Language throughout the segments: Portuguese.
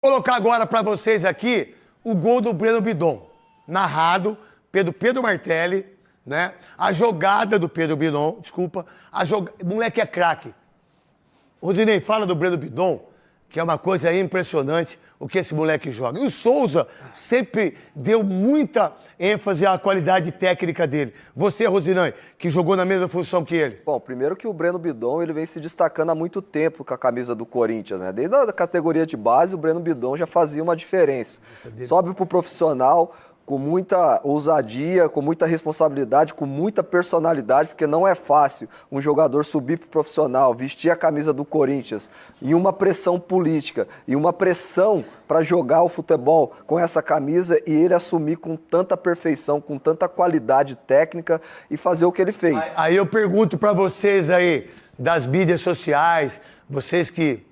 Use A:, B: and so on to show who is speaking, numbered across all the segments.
A: Vou colocar agora para vocês aqui o gol do Breno Bidon, narrado pelo Pedro Martelli, né? A jogada do Pedro Bidon, desculpa. O moleque é craque. Rodinei, fala do Breno Bidon, que é uma coisa impressionante o que esse moleque joga. E o Souza sempre deu muita ênfase à qualidade técnica dele. Você, Rosinei, que jogou na mesma função que ele.
B: Bom, primeiro que o Breno Bidon ele vem se destacando há muito tempo com a camisa do Corinthians, né? Desde a categoria de base, o Breno Bidon já fazia uma diferença. Sobe pro profissional com muita ousadia, com muita responsabilidade, com muita personalidade, porque não é fácil um jogador subir pro profissional, vestir a camisa do Corinthians, e uma pressão política, e uma pressão para jogar o futebol com essa camisa, e ele assumir com tanta perfeição, com tanta qualidade técnica e fazer o que ele fez.
A: Aí eu pergunto para vocês aí, das mídias sociais, vocês que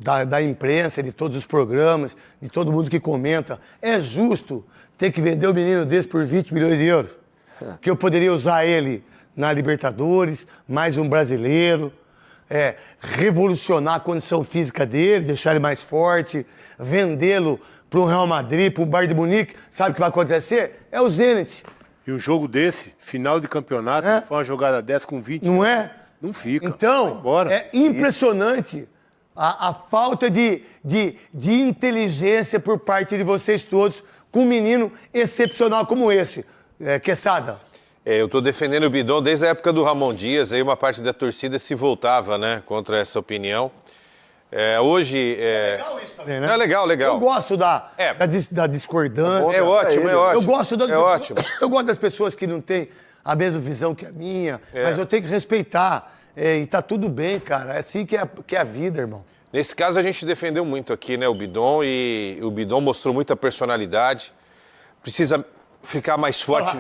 A: da imprensa, de todos os programas, de todo mundo que comenta, é justo ter que vender um menino desse por 20 milhões de euros? Que eu poderia usar ele na Libertadores, mais um brasileiro, revolucionar a condição física dele, deixar ele mais forte, vendê-lo para o Real Madrid, para o Bayern de Munique. Sabe o que vai acontecer? É o Zenit.
C: E um jogo desse, final de campeonato, foi uma jogada dessa com 20.
A: Não é?
C: Não fica.
A: Então, é impressionante a falta de inteligência por parte de vocês todos com um menino excepcional como esse. Quesada.
D: Eu estou defendendo o Bidon desde a época do Ramon Dias, aí uma parte da torcida se voltava, né, contra essa opinião. Hoje... É
A: legal isso também, né?
D: É legal.
A: Eu gosto da discordância.
D: É ótimo.
A: Eu gosto eu gosto das pessoas que não têm a mesma visão que a minha, mas eu tenho que respeitar. E tá tudo bem, cara. É assim que é a vida, irmão.
D: Nesse caso, a gente defendeu muito aqui, né, o Bidon, e o Bidon mostrou muita personalidade. Precisa ficar mais forte,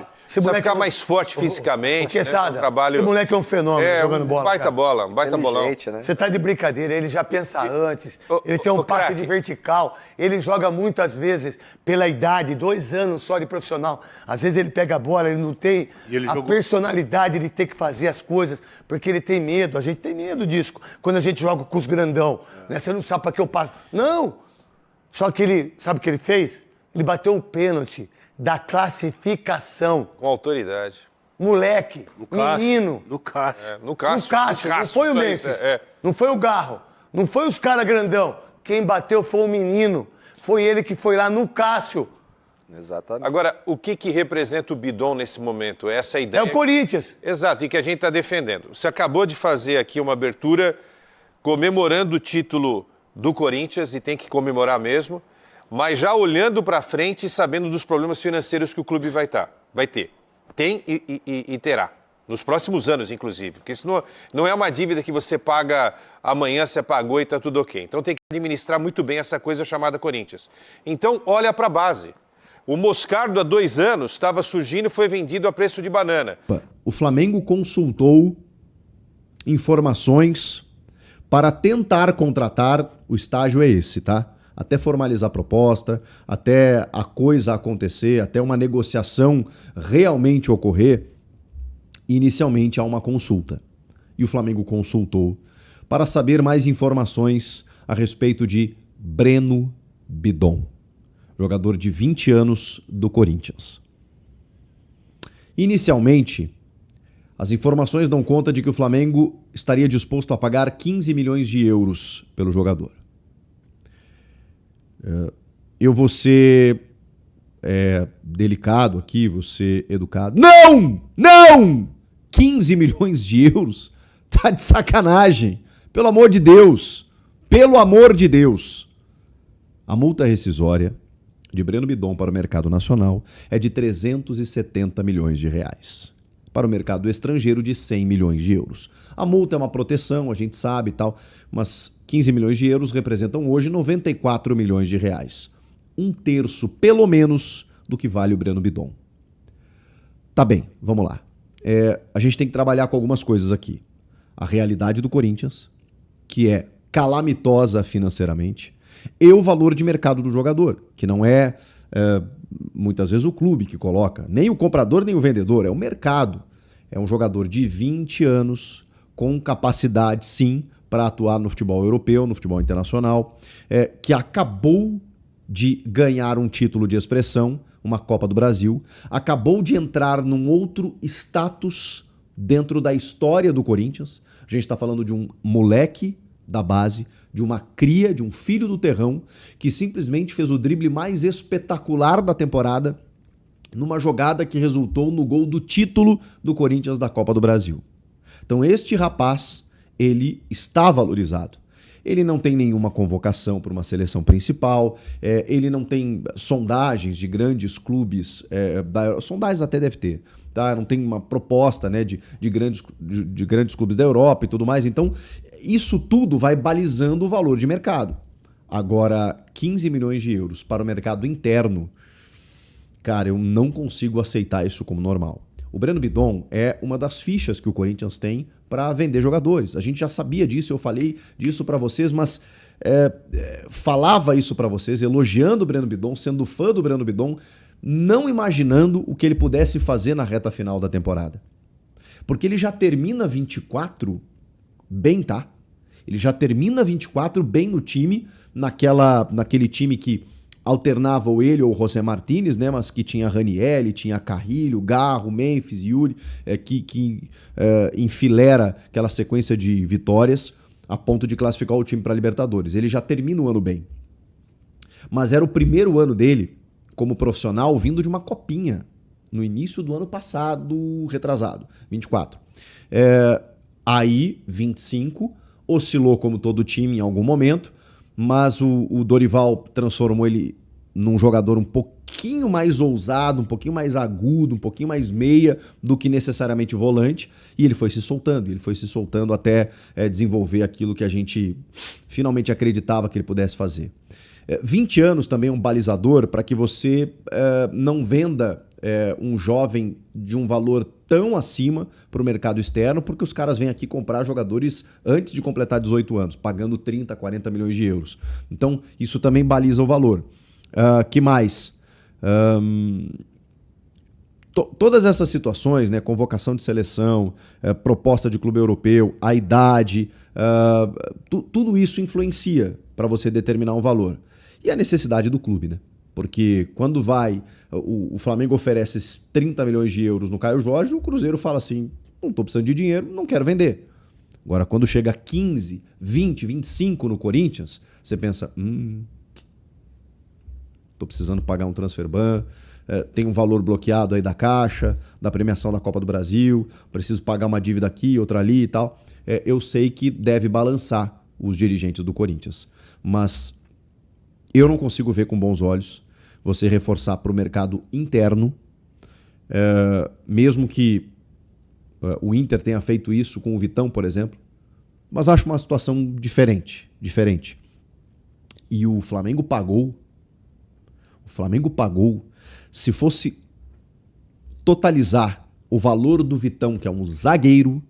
D: mais forte fisicamente.
A: Quesada, esse moleque é um fenômeno jogando bola.
D: Baita bola, um baita bolão.
B: Né?
A: Você tá de brincadeira, ele já pensa antes, ele tem um passe de vertical, ele joga muitas vezes pela idade, 2 anos só de profissional. Às vezes ele pega a bola, ele não tem personalidade de ter que fazer as coisas, porque ele tem medo, a gente tem medo disso, quando a gente joga com os grandão. Né? Você não sabe pra que eu passo. Não! Só que ele, sabe o que ele fez? Ele bateu um pênalti da classificação.
D: Com autoridade.
A: Moleque, menino.
C: No Cássio.
A: No Cássio, não foi o Memphis. Não foi o Garro. Não foi os caras grandão. Quem bateu foi o menino. Foi ele que foi lá no Cássio.
B: Exatamente.
D: Agora, o que representa o Bidon nesse momento? Essa ideia...
A: É o Corinthians.
D: Exato, e que a gente está defendendo. Você acabou de fazer aqui uma abertura comemorando o título do Corinthians, e tem que comemorar mesmo, mas já olhando para frente e sabendo dos problemas financeiros que o clube vai ter. Tem e terá. Nos próximos anos, inclusive. Porque isso não é uma dívida que você paga amanhã, você pagou e está tudo ok. Então tem que administrar muito bem essa coisa chamada Corinthians. Então, olha para a base. O Moscardo, há 2 anos, estava surgindo e foi vendido a preço de banana.
E: O Flamengo consultou informações para tentar contratar, o estágio é esse, tá? Até formalizar a proposta, até a coisa acontecer, até uma negociação realmente ocorrer, inicialmente há uma consulta. E o Flamengo consultou para saber mais informações a respeito de Breno Bidon, jogador de 20 anos do Corinthians. Inicialmente, as informações dão conta de que o Flamengo estaria disposto a pagar 15 milhões de euros pelo jogador. Eu vou ser delicado aqui, vou ser educado. Não! Não! 15 milhões de euros? Tá de sacanagem. Pelo amor de Deus. Pelo amor de Deus. A multa rescisória de Breno Bidon para o mercado nacional é de 370 milhões de reais. Para o mercado estrangeiro, de 100 milhões de euros. A multa é uma proteção, a gente sabe e tal, mas 15 milhões de euros representam hoje 94 milhões de reais. 1/3, pelo menos, do que vale o Breno Bidon. Tá bem, vamos lá. A gente tem que trabalhar com algumas coisas aqui. A realidade do Corinthians, que é calamitosa financeiramente, e o valor de mercado do jogador, que não é muitas vezes o clube que coloca, nem o comprador nem o vendedor, é o mercado. É um jogador de 20 anos, com capacidade sim para atuar no futebol europeu, no futebol internacional, que acabou de ganhar um título de expressão, uma Copa do Brasil, acabou de entrar num outro status dentro da história do Corinthians. A gente está falando de um moleque da base, de uma cria, de um filho do terrão, que simplesmente fez o drible mais espetacular da temporada numa jogada que resultou no gol do título do Corinthians da Copa do Brasil. Então este rapaz, ele está valorizado. Ele não tem nenhuma convocação para uma seleção principal, ele não tem sondagens de grandes clubes, sondagens até deve ter, tá? Não tem uma proposta, né, de grandes clubes da Europa e tudo mais. Então, isso tudo vai balizando o valor de mercado. Agora, 15 milhões de euros para o mercado interno, cara, eu não consigo aceitar isso como normal. O Breno Bidon é uma das fichas que o Corinthians tem para vender jogadores. A gente já sabia disso, eu falei disso para vocês, mas falava isso para vocês, elogiando o Breno Bidon, sendo fã do Breno Bidon, não imaginando o que ele pudesse fazer na reta final da temporada. Porque ele já termina 24 bem, tá? Ele já termina 24 bem no time, naquele time que alternava ou ele ou o José Martínez, né? Mas que tinha Ranieri, tinha Carrilho, Garro, Memphis, Yuri, que enfilera aquela sequência de vitórias a ponto de classificar o time para a Libertadores. Ele já termina o ano bem. Mas era o primeiro ano dele como profissional vindo de uma copinha no início do ano passado, retrasado, 24. Aí, 25, oscilou como todo time em algum momento, mas o Dorival transformou ele num jogador um pouquinho mais ousado, um pouquinho mais agudo, um pouquinho mais meia do que necessariamente volante, e ele foi se soltando até desenvolver aquilo que a gente finalmente acreditava que ele pudesse fazer. 20 anos também é um balizador para que você não venda um jovem de um valor tão acima para o mercado externo, porque os caras vêm aqui comprar jogadores antes de completar 18 anos, pagando 30, 40 milhões de euros. Então, isso também baliza o valor. Que mais? Todas essas situações, né, convocação de seleção, proposta de clube europeu, a idade, tudo isso influencia para você determinar um valor. E a necessidade do clube, né? Porque quando o Flamengo oferece 30 milhões de euros no Caio Jorge, o Cruzeiro fala assim, não estou precisando de dinheiro, não quero vender. Agora, quando chega a 15, 20, 25 no Corinthians, você pensa, estou precisando pagar um transfer ban, tem um valor bloqueado aí da Caixa, da premiação da Copa do Brasil, preciso pagar uma dívida aqui, outra ali e tal. Eu sei que deve balançar os dirigentes do Corinthians, mas eu não consigo ver com bons olhos você reforçar para o mercado interno, mesmo que o Inter tenha feito isso com o Vitão, por exemplo, mas acho uma situação diferente. E o Flamengo pagou, se fosse totalizar o valor do Vitão, que é um zagueiro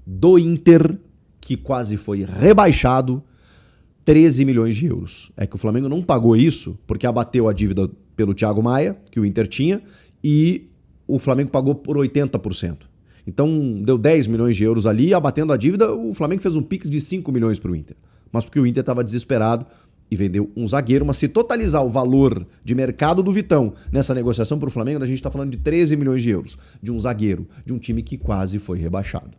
E: do Inter, que quase foi rebaixado, 13 milhões de euros. É que o Flamengo não pagou isso porque abateu a dívida pelo Thiago Maia, que o Inter tinha, e o Flamengo pagou por 80%. Então deu 10 milhões de euros ali, abatendo a dívida, o Flamengo fez um pix de 5 milhões para o Inter. Mas porque o Inter estava desesperado e vendeu um zagueiro, mas se totalizar o valor de mercado do Vitão nessa negociação para o Flamengo, a gente está falando de 13 milhões de euros, de um zagueiro, de um time que quase foi rebaixado.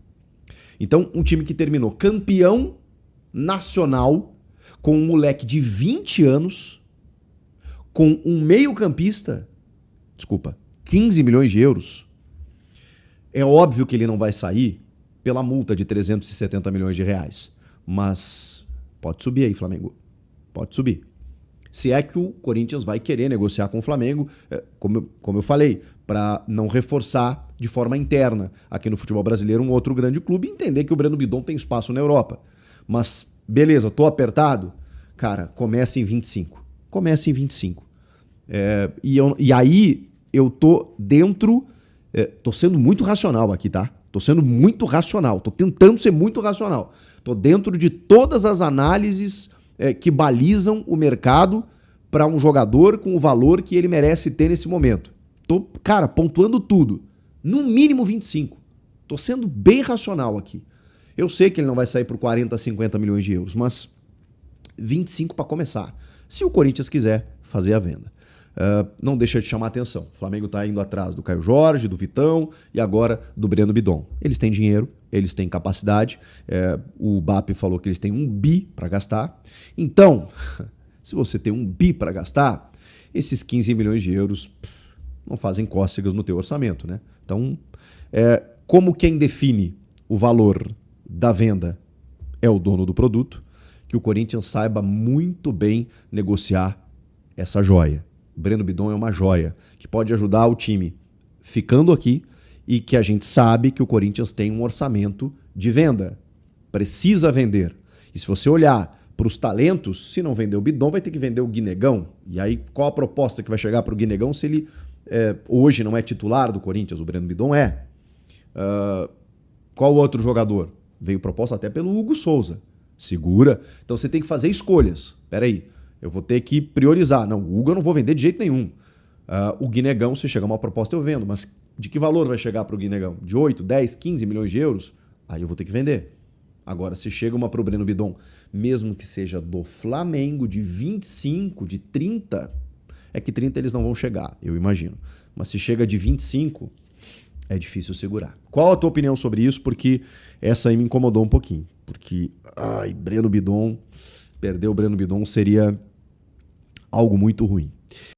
E: Então, um time que terminou campeão nacional, com um moleque de 20 anos, com um meio-campista, 15 milhões de euros, é óbvio que ele não vai sair pela multa de 370 milhões de reais. Mas pode subir aí, Flamengo. Pode subir. Se é que o Corinthians vai querer negociar com o Flamengo, como eu falei, para não reforçar de forma interna aqui no futebol brasileiro um outro grande clube e entender que o Breno Bidon tem espaço na Europa. Mas beleza, tô apertado? Cara, comece em 25. Comece em 25. E aí eu tô dentro... tô sendo muito racional aqui, tá? Tô sendo muito racional. Tô tentando ser muito racional. Tô dentro de todas as análises que balizam o mercado para um jogador com o valor que ele merece ter nesse momento. Tô, cara, pontuando tudo. No mínimo 25. Tô sendo bem racional aqui. Eu sei que ele não vai sair por 40, 50 milhões de euros, mas 25 para começar. Se o Corinthians quiser, fazer a venda. Não deixa de chamar atenção. O Flamengo está indo atrás do Caio Jorge, do Vitão e agora do Breno Bidon. Eles têm dinheiro, eles têm capacidade. O BAP falou que eles têm 1 bi para gastar. Então, se você tem 1 bi para gastar, esses 15 milhões de euros não fazem cócegas no teu orçamento, né? Então, como quem define o valor da venda é o dono do produto, que o Corinthians saiba muito bem negociar essa joia. O Breno Bidon é uma joia que pode ajudar o time ficando aqui e que a gente sabe que o Corinthians tem um orçamento de venda. Precisa vender. E se você olhar para os talentos, se não vender o Bidon, vai ter que vender o Guinegão. E aí, qual a proposta que vai chegar para o Guinegão se ele hoje não é titular do Corinthians? O Breno Bidon é. Qual outro jogador? Veio proposta até pelo Hugo Souza. Segura. Então você tem que fazer escolhas. Peraí, eu vou ter que priorizar. Não, o Hugo eu não vou vender de jeito nenhum. O Guinegão, se chegar uma proposta, eu vendo. Mas de que valor vai chegar para o Guinegão? De 8, 10, 15 milhões de euros? Aí eu vou ter que vender. Agora, se chega uma para o Breno Bidon, mesmo que seja do Flamengo, de 25, de 30, é que 30 eles não vão chegar, eu imagino. Mas se chega de 25, é difícil segurar. Qual a tua opinião sobre isso? Porque essa aí me incomodou um pouquinho. Porque, Breno Bidon, perder o Breno Bidon seria algo muito ruim.